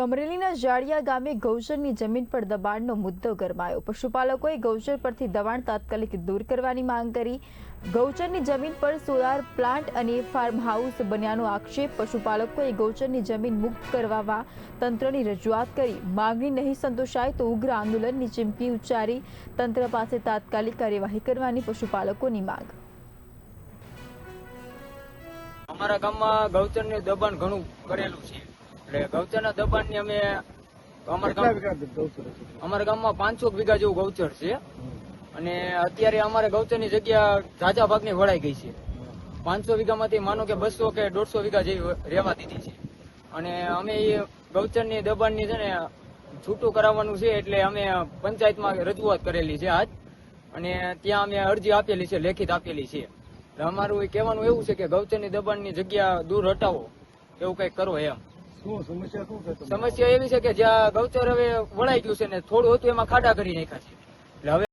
તો અમરેલીના જાડિયા ગામે ગૌચરની જમીન પર દબાણનો મુદ્દો ગરમાયો। પશુપાલકોએ ગૌચર પરથી દબાણ તાત્કાલિક દૂર કરવાની માંગ કરી। ગૌચરની જમીન પર સોલાર પ્લાન્ટ અને ફાર્મ હાઉસ બન્યાનો આક્ષેપ। પશુપાલકોએ ગૌચરની જમીન મુક્ત કરવા તંત્રની રજૂઆત કરી। માંગણી નહીં સંતોષાય તો ઉગ્ર આંદોલનની ચીમકી ઉચ્ચારી। તંત્ર પાસે તાત્કાલિક કાર્યવાહી કરવાની પશુપાલકોની માંગ। અમારા ગામમાં ગૌચરનું દબાણ ઘણું કરેલું છે, એટલે ગૌચરના દબાણની અમે અમારા ગામમાં 500 વીઘા જેવું ગૌચર છે અને અત્યારે અમારે ગૌચરની જગ્યા ઝાઝા ભાગની વળાઈ ગઈ છે। 500 વીઘામાંથી માનો કે 200 કે 150 વીઘા જેવી રહેવા દીધી છે અને અમે એ ગૌચરની દબાણની છે ને છૂટું કરાવવાનું છે, એટલે અમે પંચાયતમાં રજૂઆત કરેલી છે આજ, અને ત્યાં અમે અરજી આપેલી છે, લેખિત આપેલી છે। અમારું કહેવાનું એવું છે કે ગૌચરની દબાણની જગ્યા દૂર હટાવો, એવું કંઈક કરો એમ। સમસ્યા એવી છે કે જ્યાં ગૌચર હવે વળાઈ ગયું છે ને થોડું હતું એમાં ખાડા કરી નાખ્યા છે, એટલે હવે